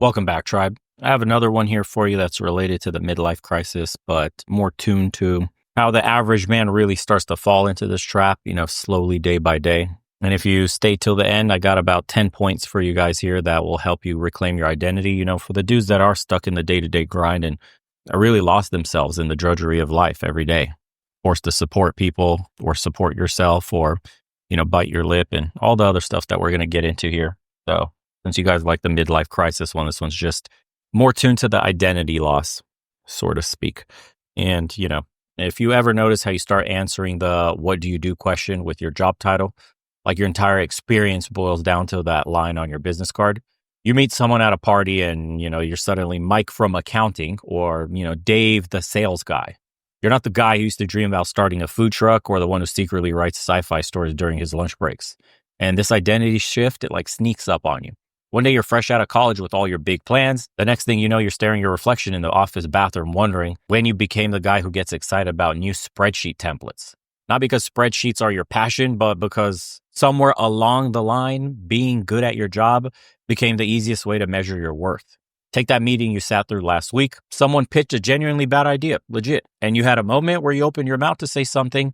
Welcome back, tribe. I have another one here for you that's related to the midlife crisis, but more tuned to how the average man really starts to fall into this trap, slowly day by day. And if you stay till the end, I got about 10 points for you guys here that will help you reclaim your identity, for the dudes that are stuck in the day-to-day grind and really lost themselves in the drudgery of life every day, forced to support people or support yourself or, bite your lip and all the other stuff that we're going to get into here. So since you guys like the midlife crisis one, this one's just more tuned to the identity loss, so to speak. And, if you ever notice how you start answering the what do you do question with your job title, like your entire experience boils down to that line on your business card. You meet someone at a party and, you're suddenly Mike from accounting or, Dave, the sales guy. You're not the guy who used to dream about starting a food truck or the one who secretly writes sci-fi stories during his lunch breaks. And this identity shift, it like sneaks up on you. One day you're fresh out of college with all your big plans. The next thing you know, you're staring at your reflection in the office bathroom, wondering when you became the guy who gets excited about new spreadsheet templates. Not because spreadsheets are your passion, but because somewhere along the line, being good at your job became the easiest way to measure your worth. Take that meeting you sat through last week. Someone pitched a genuinely bad idea, legit. And you had a moment where you opened your mouth to say something,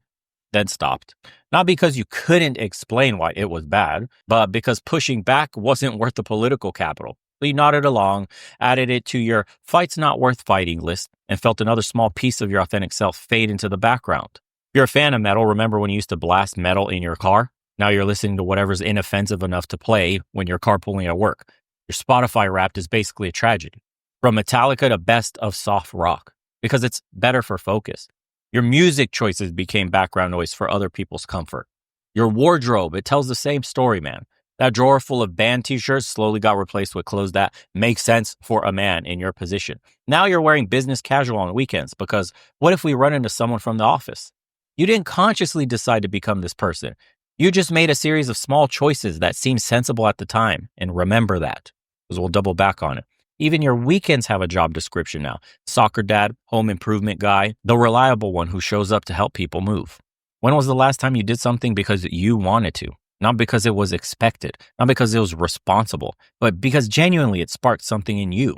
then stopped. Not because you couldn't explain why it was bad, but because pushing back wasn't worth the political capital. So you nodded along, added it to your fight's not worth fighting list, and felt another small piece of your authentic self fade into the background. If you're a fan of metal, remember when you used to blast metal in your car? Now you're listening to whatever's inoffensive enough to play when you're carpooling at work. Your Spotify Wrapped is basically a tragedy. From Metallica to best of soft rock, because it's better for focus. Your music choices became background noise for other people's comfort. Your wardrobe, it tells the same story, man. That drawer full of band t-shirts slowly got replaced with clothes that make sense for a man in your position. Now you're wearing business casual on weekends because what if we run into someone from the office? You didn't consciously decide to become this person. You just made a series of small choices that seemed sensible at the time. And remember that, because we'll double back on it. Even your weekends have a job description now. Soccer dad, home improvement guy, the reliable one who shows up to help people move. When was the last time you did something because you wanted to? Not because it was expected, not because it was responsible, but because genuinely it sparked something in you.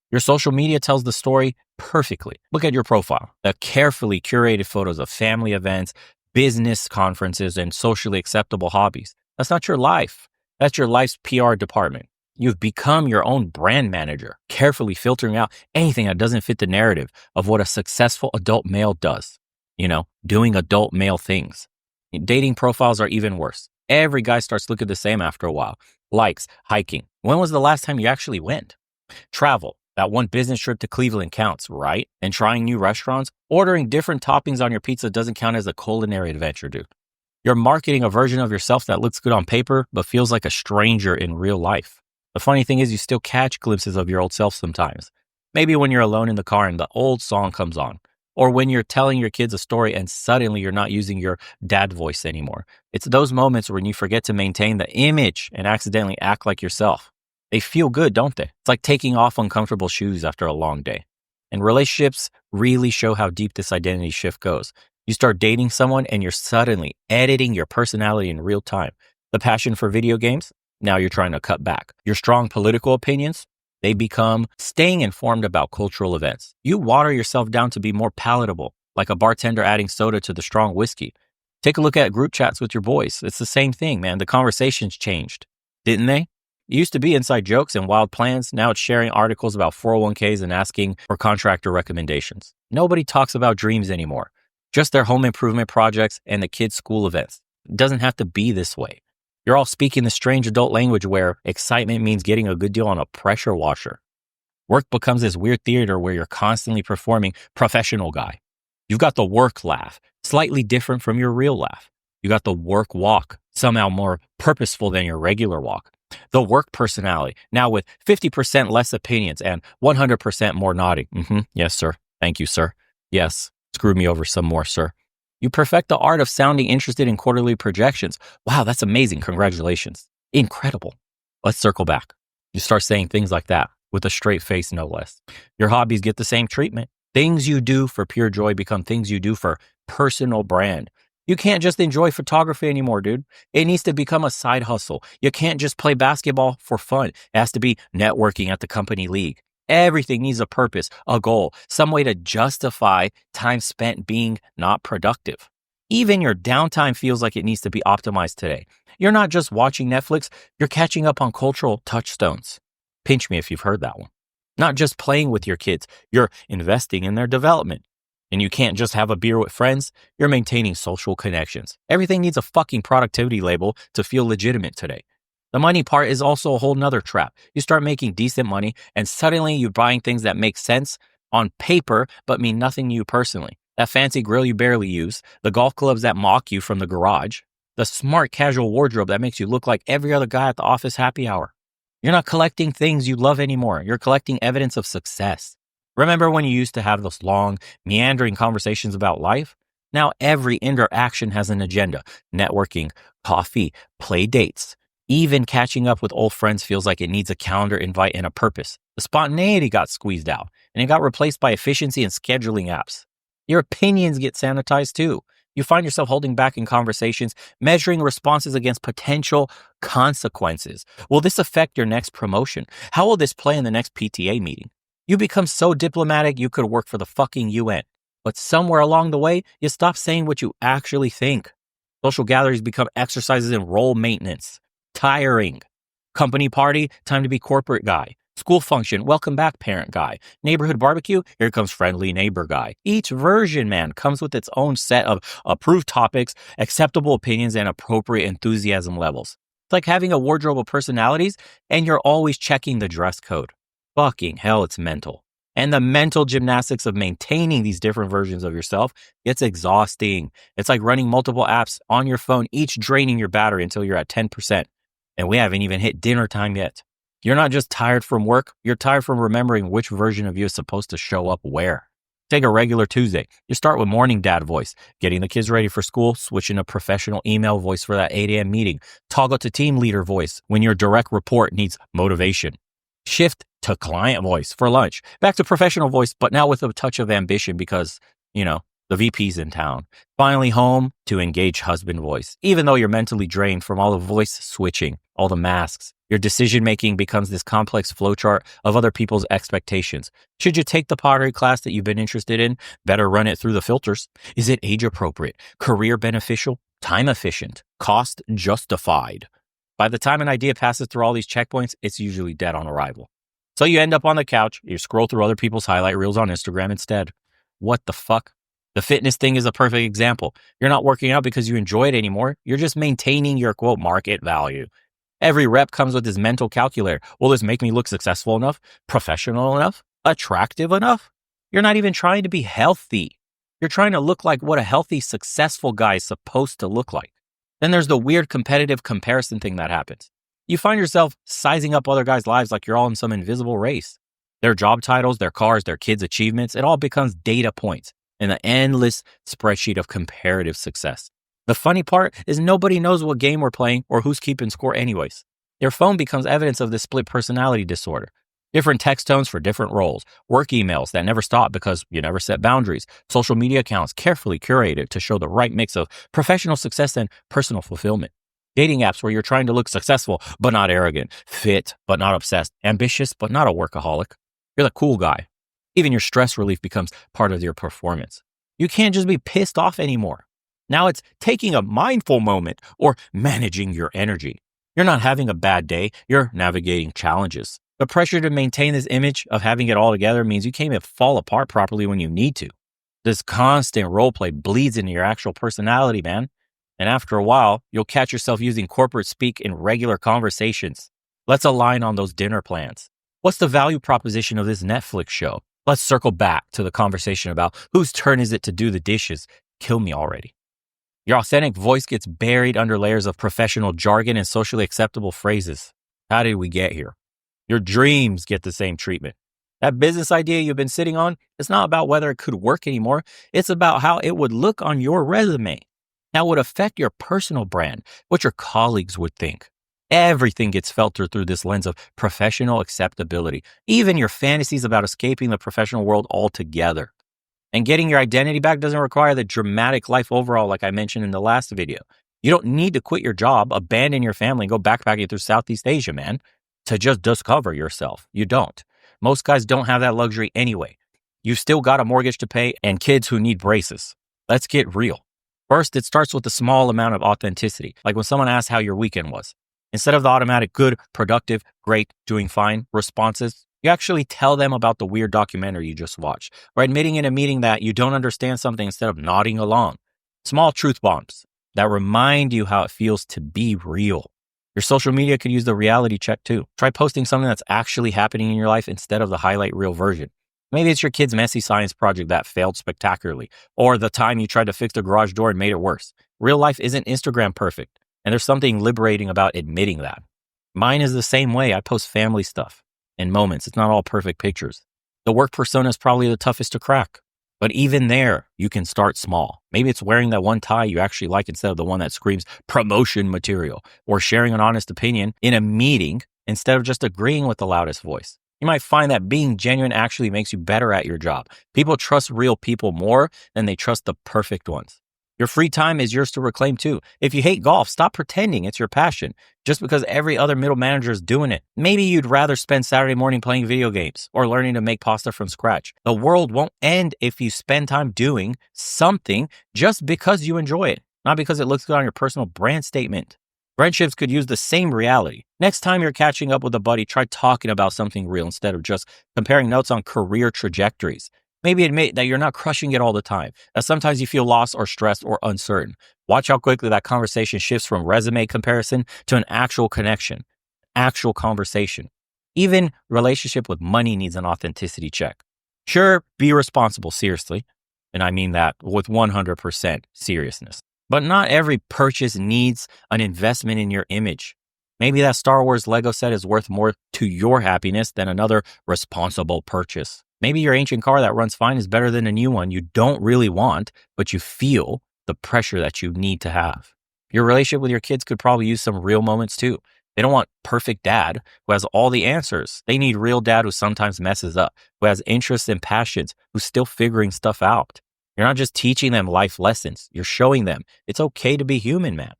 Your social media tells the story perfectly. Look at your profile. The carefully curated photos of family events, business conferences, and socially acceptable hobbies. That's not your life. That's your life's PR department. You've become your own brand manager, carefully filtering out anything that doesn't fit the narrative of what a successful adult male does. Doing adult male things. Dating profiles are even worse. Every guy starts looking the same after a while. Likes, hiking. When was the last time you actually went? Travel. That one business trip to Cleveland counts, right? And trying new restaurants, ordering different toppings on your pizza doesn't count as a culinary adventure, dude. You're marketing a version of yourself that looks good on paper, but feels like a stranger in real life. The funny thing is you still catch glimpses of your old self sometimes. Maybe when you're alone in the car and the old song comes on. Or when you're telling your kids a story and suddenly you're not using your dad voice anymore. It's those moments when you forget to maintain the image and accidentally act like yourself. They feel good, don't they? It's like taking off uncomfortable shoes after a long day. And relationships really show how deep this identity shift goes. You start dating someone and you're suddenly editing your personality in real time. The passion for video games? Now you're trying to cut back. Your strong political opinions? They become staying informed about cultural events. You water yourself down to be more palatable, like a bartender adding soda to the strong whiskey. Take a look at group chats with your boys. It's the same thing, man. The conversations changed, didn't they? It used to be inside jokes and wild plans. Now it's sharing articles about 401ks and asking for contractor recommendations. Nobody talks about dreams anymore. Just their home improvement projects and the kids' school events. It doesn't have to be this way. You're all speaking the strange adult language where excitement means getting a good deal on a pressure washer. Work becomes this weird theater where you're constantly performing professional guy. You've got the work laugh, slightly different from your real laugh. You got the work walk, somehow more purposeful than your regular walk. The work personality, now with 50% less opinions and 100% more nodding. Yes, sir. Thank you, sir. Yes. Screw me over some more, sir. You perfect the art of sounding interested in quarterly projections. Wow, that's amazing. Congratulations. Incredible. Let's circle back. You start saying things like that with a straight face, no less. Your hobbies get the same treatment. Things you do for pure joy become things you do for personal brand. You can't just enjoy photography anymore, dude. It needs to become a side hustle. You can't just play basketball for fun. It has to be networking at the company league. Everything needs a purpose, a goal, some way to justify time spent being not productive. Even your downtime feels like it needs to be optimized today. You're not just watching Netflix, you're catching up on cultural touchstones. Pinch me if you've heard that one. Not just playing with your kids, you're investing in their development. And you can't just have a beer with friends, you're maintaining social connections. Everything needs a fucking productivity label to feel legitimate today. The money part is also a whole nother trap. You start making decent money and suddenly you're buying things that make sense on paper but mean nothing to you personally. That fancy grill you barely use, the golf clubs that mock you from the garage, the smart casual wardrobe that makes you look like every other guy at the office happy hour. You're not collecting things you love anymore. You're collecting evidence of success. Remember when you used to have those long, meandering conversations about life? Now every interaction has an agenda. Networking, coffee, play dates. Even catching up with old friends feels like it needs a calendar invite and a purpose. The spontaneity got squeezed out, and it got replaced by efficiency and scheduling apps. Your opinions get sanitized too. You find yourself holding back in conversations, measuring responses against potential consequences. Will this affect your next promotion? How will this play in the next PTA meeting? You become so diplomatic you could work for the fucking UN. But somewhere along the way, you stop saying what you actually think. Social gatherings become exercises in role maintenance. Tiring. Company party, time to be corporate guy. School function, welcome back parent guy. Neighborhood barbecue, here comes friendly neighbor guy. Each version, man, comes with its own set of approved topics, acceptable opinions, and appropriate enthusiasm levels. It's like having a wardrobe of personalities, and you're always checking the dress code. Fucking hell, it's mental. And the mental gymnastics of maintaining these different versions of yourself, it's exhausting. It's like running multiple apps on your phone, each draining your battery until you're at 10%. And we haven't even hit dinner time yet. You're not just tired from work, you're tired from remembering which version of you is supposed to show up where. Take a regular Tuesday. You start with morning dad voice, getting the kids ready for school, switching to professional email voice for that 8 a.m. meeting, toggle to team leader voice when your direct report needs motivation. Shift to client voice for lunch. Back to professional voice, but now with a touch of ambition because, the VP's in town. Finally home to engage husband voice. Even though you're mentally drained from all the voice switching, all the masks, your decision-making becomes this complex flowchart of other people's expectations. Should you take the pottery class that you've been interested in? Better run it through the filters. Is it age appropriate, career beneficial, time efficient, cost justified? By the time an idea passes through all these checkpoints, it's usually dead on arrival. So you end up on the couch, you scroll through other people's highlight reels on Instagram instead. What the fuck? The fitness thing is a perfect example. You're not working out because you enjoy it anymore. You're just maintaining your, quote, market value. Every rep comes with this mental calculator. Will this make me look successful enough, professional enough, attractive enough? You're not even trying to be healthy. You're trying to look like what a healthy, successful guy is supposed to look like. Then there's the weird competitive comparison thing that happens. You find yourself sizing up other guys' lives like you're all in some invisible race. Their job titles, their cars, their kids' achievements, it all becomes data points in the endless spreadsheet of comparative success. The funny part is nobody knows what game we're playing or who's keeping score anyways. Your phone becomes evidence of this split personality disorder. Different text tones for different roles, work emails that never stop because you never set boundaries, social media accounts carefully curated to show the right mix of professional success and personal fulfillment. Dating apps where you're trying to look successful but not arrogant, fit but not obsessed, ambitious but not a workaholic. You're the cool guy. Even your stress relief becomes part of your performance. You can't just be pissed off anymore. Now it's taking a mindful moment or managing your energy. You're not having a bad day, you're navigating challenges. The pressure to maintain this image of having it all together means you can't even fall apart properly when you need to. This constant role play bleeds into your actual personality, man. And after a while, you'll catch yourself using corporate speak in regular conversations. Let's align on those dinner plans. What's the value proposition of this Netflix show? Let's circle back to the conversation about whose turn is it to do the dishes. Kill me already. Your authentic voice gets buried under layers of professional jargon and socially acceptable phrases. How did we get here? Your dreams get the same treatment. That business idea you've been sitting on, it's not about whether it could work anymore. It's about how it would look on your resume, how it would affect your personal brand, what your colleagues would think. Everything gets filtered through this lens of professional acceptability, even your fantasies about escaping the professional world altogether. And getting your identity back doesn't require the dramatic life overhaul like I mentioned in the last video. You don't need to quit your job, abandon your family, and go backpacking through Southeast Asia, man, to just discover yourself. You don't. Most guys don't have that luxury anyway. You still got a mortgage to pay and kids who need braces. Let's get real. First, it starts with a small amount of authenticity, like when someone asks how your weekend was. Instead of the automatic good, productive, great, doing fine responses, you actually tell them about the weird documentary you just watched, or admitting in a meeting that you don't understand something instead of nodding along. Small truth bombs that remind you how it feels to be real. Your social media could use the reality check too. Try posting something that's actually happening in your life instead of the highlight reel version. Maybe it's your kid's messy science project that failed spectacularly, or the time you tried to fix the garage door and made it worse. Real life isn't Instagram perfect, and there's something liberating about admitting that. Mine is the same way. I post family stuff and moments. It's not all perfect pictures. The work persona is probably the toughest to crack. But even there, you can start small. Maybe it's wearing that one tie you actually like instead of the one that screams promotion material, or sharing an honest opinion in a meeting instead of just agreeing with the loudest voice. You might find that being genuine actually makes you better at your job. People trust real people more than they trust the perfect ones. Your free time is yours to reclaim too. If you hate golf, stop pretending it's your passion just because every other middle manager is doing it. Maybe you'd rather spend Saturday morning playing video games or learning to make pasta from scratch. The world won't end if you spend time doing something just because you enjoy it, not because it looks good on your personal brand statement. Friendships could use the same reality. Next time you're catching up with a buddy, try talking about something real instead of just comparing notes on career trajectories. Maybe admit that you're not crushing it all the time, that sometimes you feel lost or stressed or uncertain. Watch how quickly that conversation shifts from resume comparison to an actual connection, actual conversation. Even relationship with money needs an authenticity check. Sure, be responsible, seriously. And I mean that with 100% seriousness. But not every purchase needs an investment in your image. Maybe that Star Wars Lego set is worth more to your happiness than another responsible purchase. Maybe your ancient car that runs fine is better than a new one you don't really want, but you feel the pressure that you need to have. Your relationship with your kids could probably use some real moments too. They don't want perfect dad who has all the answers. They need real dad who sometimes messes up, who has interests and passions, who's still figuring stuff out. You're not just teaching them life lessons. You're showing them it's okay to be human, man.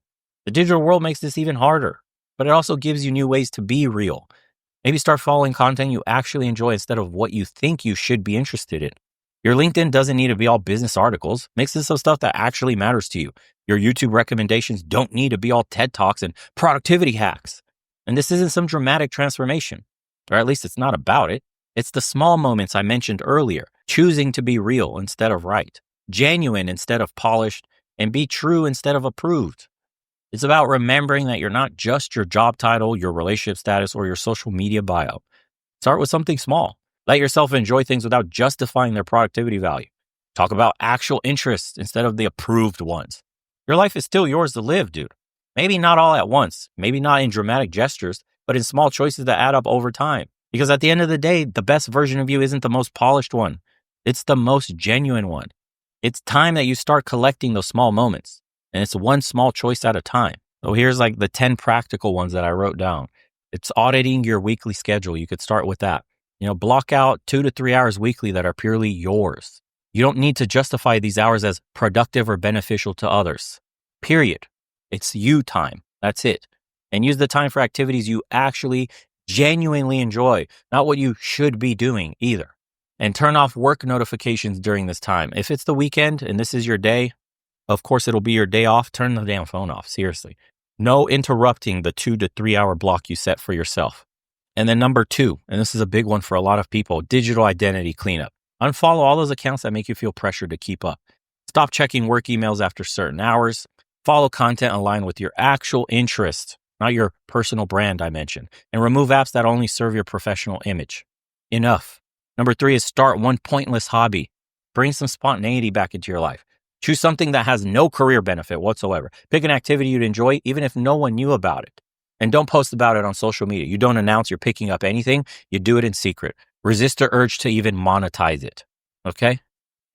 The digital world makes this even harder, but it also gives you new ways to be real. Maybe start following content you actually enjoy instead of what you think you should be interested in. Your LinkedIn doesn't need to be all business articles. Mix in some stuff that actually matters to you. Your YouTube recommendations don't need to be all TED Talks and productivity hacks. And this isn't some dramatic transformation, or at least it's not about it. It's the small moments I mentioned earlier, choosing to be real instead of right, genuine instead of polished, and be true instead of approved. It's about remembering that you're not just your job title, your relationship status, or your social media bio. Start with something small. Let yourself enjoy things without justifying their productivity value. Talk about actual interests instead of the approved ones. Your life is still yours to live, dude. Maybe not all at once, maybe not in dramatic gestures, but in small choices that add up over time. Because at the end of the day, the best version of you isn't the most polished one. It's the most genuine one. It's time that you start collecting those small moments. And it's one small choice at a time. So here's like the 10 practical ones that I wrote down. It's auditing your weekly schedule. You could start with that. Block out 2 to 3 hours weekly that are purely yours. You don't need to justify these hours as productive or beneficial to others. Period. It's you time. That's it. And use the time for activities you actually genuinely enjoy, not what you should be doing either. And turn off work notifications during this time. If it's the weekend and this is your day, of course, it'll be your day off. Turn the damn phone off. Seriously. No interrupting the 2 to 3 hour block you set for yourself. And then number 2, and this is a big one for a lot of people, digital identity cleanup. Unfollow all those accounts that make you feel pressured to keep up. Stop checking work emails after certain hours. Follow content aligned with your actual interest, not your personal brand I mentioned. And remove apps that only serve your professional image. Enough. Number 3 is start one pointless hobby. Bring some spontaneity back into your life. Choose something that has no career benefit whatsoever. Pick an activity you'd enjoy, even if no one knew about it. And don't post about it on social media. You don't announce you're picking up anything. You do it in secret. Resist the urge to even monetize it. Okay?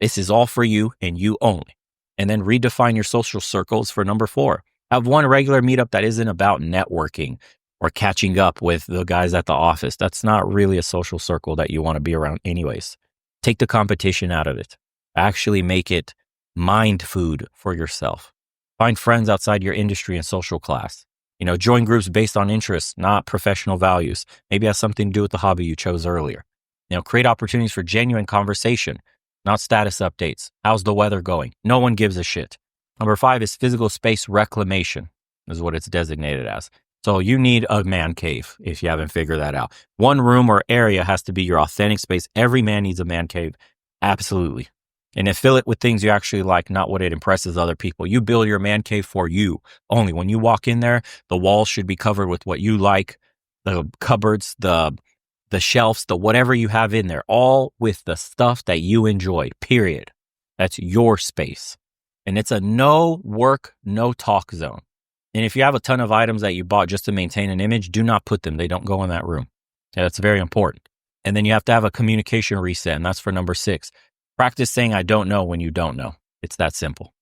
This is all for you and you only. And then redefine your social circles for number 4. Have one regular meetup that isn't about networking or catching up with the guys at the office. That's not really a social circle that you want to be around anyways. Take the competition out of it. Actually make it mind food for yourself. Find friends outside your industry and social class. Join groups based on interests, not professional values. Maybe it has something to do with the hobby you chose earlier. Create opportunities for genuine conversation, not status updates. How's the weather going? No one gives a shit. Number 5 is physical space reclamation, is what it's designated as. So you need a man cave if you haven't figured that out. One room or area has to be your authentic space. Every man needs a man cave. Absolutely. And then fill it with things you actually like, not what it impresses other people. You build your man cave for you only. When you walk in there, the walls should be covered with what you like, the cupboards, the shelves, the whatever you have in there, all with the stuff that you enjoy, period. That's your space. And it's a no work, no talk zone. And if you have a ton of items that you bought just to maintain an image, do not put them. They don't go in that room. That's very important. And then you have to have a communication reset. And that's for number 6. Practice saying I don't know when you don't know. It's that simple.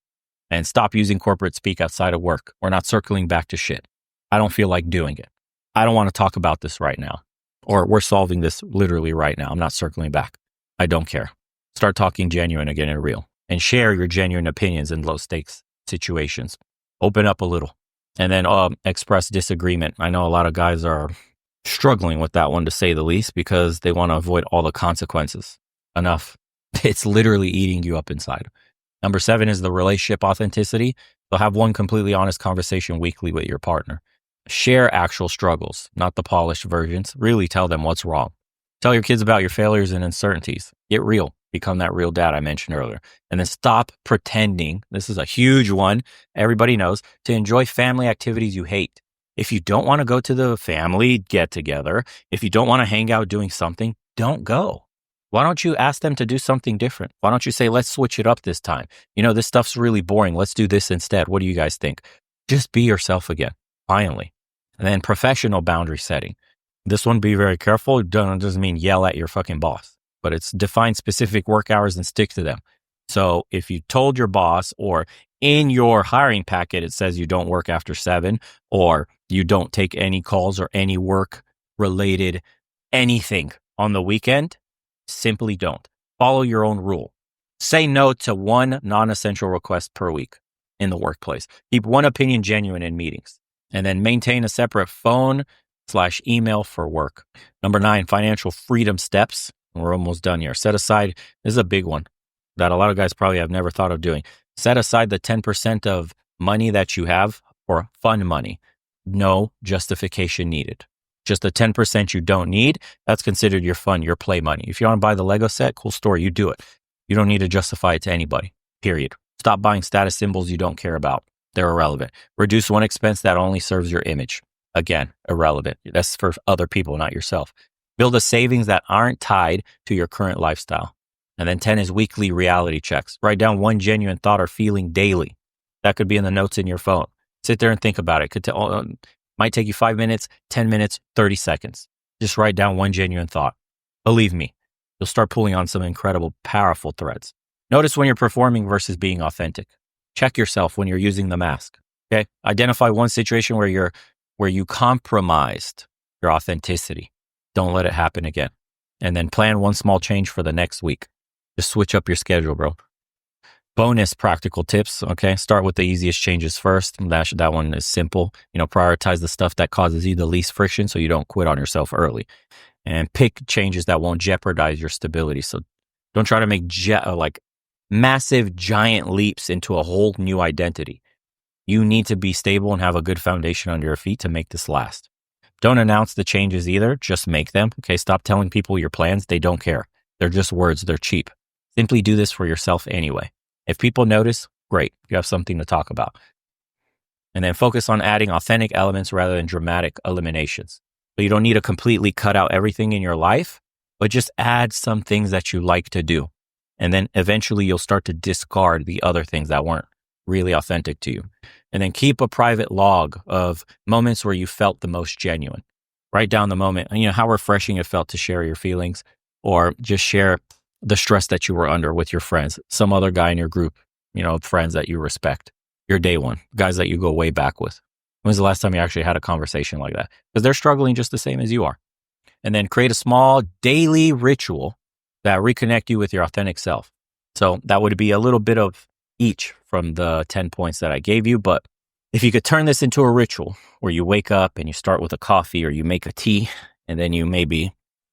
And stop using corporate speak outside of work. We're not circling back to shit. I don't feel like doing it. I don't want to talk about this right now. Or we're solving this literally right now. I'm not circling back. I don't care. Start talking genuine again and real. And share your genuine opinions in low stakes situations. Open up a little. And then express disagreement. I know a lot of guys are struggling with that one, to say the least, because they want to avoid all the consequences. Enough. It's literally eating you up inside. Number 7 is the relationship authenticity. So have one completely honest conversation weekly with your partner. Share actual struggles, not the polished versions. Really tell them what's wrong. Tell your kids about your failures and uncertainties. Get real. Become that real dad I mentioned earlier. And then stop pretending, this is a huge one, everybody knows, to enjoy family activities you hate. If you don't want to go to the family get together, if you don't want to hang out doing something, don't go. Why don't you ask them to do something different? Why don't you say, let's switch it up this time? This stuff's really boring. Let's do this instead. What do you guys think? Just be yourself again, finally. And then professional boundary setting. This one, be very careful. It doesn't mean yell at your fucking boss, but it's define specific work hours and stick to them. So if you told your boss, or in your hiring packet, it says you don't work after 7, or you don't take any calls or any work related anything on the weekend, simply don't. Follow your own rule. Say no to one non-essential request per week in the workplace. Keep one opinion genuine in meetings. And then maintain a separate phone/email for work. Number 9, financial freedom steps. We're almost done here. Set aside, this is a big one that a lot of guys probably have never thought of doing. Set aside the 10% of money that you have for fun money. No justification needed. Just the 10% you don't need, that's considered your fun, your play money. If you want to buy the Lego set, cool story, you do it. You don't need to justify it to anybody, period. Stop buying status symbols you don't care about. They're irrelevant. Reduce one expense that only serves your image. Again, irrelevant. That's for other people, not yourself. Build a savings that aren't tied to your current lifestyle. And then 10 is weekly reality checks. Write down one genuine thought or feeling daily. That could be in the notes in your phone. Sit there and think about it. Might take you 5 minutes, 10 minutes, 30 seconds. Just write down one genuine thought. Believe me, you'll start pulling on some incredible, powerful threads. Notice when you're performing versus being authentic. Check yourself when you're using the mask. Okay. Identify one situation where you compromised your authenticity. Don't let it happen again. And then plan one small change for the next week. Just switch up your schedule, bro. Bonus practical tips. Okay. Start with the easiest changes first. That one is simple. Prioritize the stuff that causes you the least friction so you don't quit on yourself early. And pick changes that won't jeopardize your stability. So don't try to make massive, giant leaps into a whole new identity. You need to be stable and have a good foundation under your feet to make this last. Don't announce the changes either. Just make them. Okay. Stop telling people your plans. They don't care. They're just words. They're cheap. Simply do this for yourself anyway. If people notice, great. You have something to talk about. And then focus on adding authentic elements rather than dramatic eliminations. So you don't need to completely cut out everything in your life, but just add some things that you like to do. And then eventually you'll start to discard the other things that weren't really authentic to you. And then keep a private log of moments where you felt the most genuine. Write down the moment, how refreshing it felt to share your feelings, or just share the stress that you were under with your friends, some other guy in your group, friends that you respect, your day one, guys that you go way back with. When's the last time you actually had a conversation like that? Because they're struggling just the same as you are. And then create a small daily ritual that reconnect you with your authentic self. So that would be a little bit of each from the 10 points that I gave you. But if you could turn this into a ritual where you wake up and you start with a coffee or you make a tea and then you maybe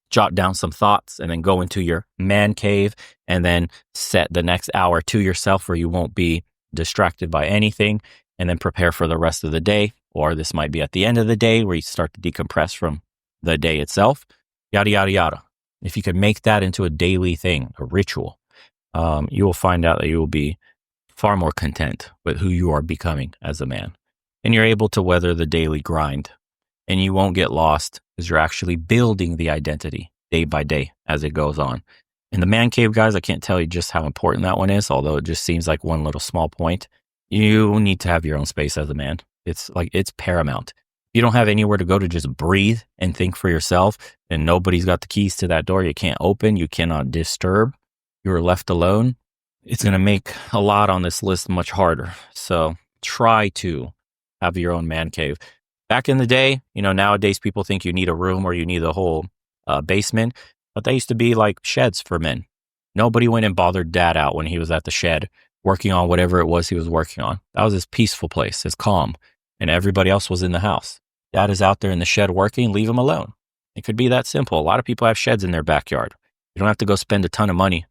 jot down some thoughts and then go into your man cave and then set the next hour to yourself where you won't be distracted by anything and then prepare for the rest of the day. Or this might be at the end of the day where you start to decompress from the day itself, yada, yada, yada. If you could make that into a daily thing, a ritual, you will find out that you will be far more content with who you are becoming as a man. And you're able to weather the daily grind. And you won't get lost because you're actually building the identity day by day as it goes on. And the man cave, guys, I can't tell you just how important that one is, although it just seems like one little small point. You need to have your own space as a man. It's paramount. If you don't have anywhere to go to just breathe and think for yourself, and nobody's got the keys to that door, you can't open, you cannot disturb, you're left alone, it's going to make a lot on this list much harder. So try to have your own man cave. Back in the day, nowadays people think you need a room or you need a whole basement, but they used to be like sheds for men. Nobody went and bothered dad out when he was at the shed working on whatever it was he was working on. That was his peaceful place, his calm, and everybody else was in the house. Dad is out there in the shed working, leave him alone. It could be that simple. A lot of people have sheds in their backyard. You don't have to go spend a ton of money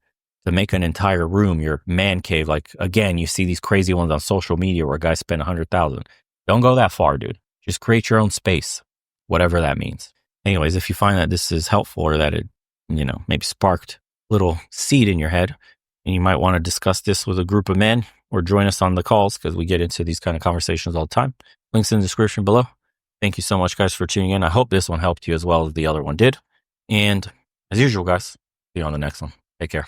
to make an entire room your man cave. Like, again, you see these crazy ones on social media where guys spend $100,000. Don't go that far, dude. Just create your own space, whatever that means. Anyways, if you find that this is helpful or that it, maybe sparked a little seed in your head and you might want to discuss this with a group of men or join us on the calls because we get into these kind of conversations all the time. Links in the description below. Thank you so much, guys, for tuning in. I hope this one helped you as well as the other one did. And as usual, guys, see you on the next one. Take care.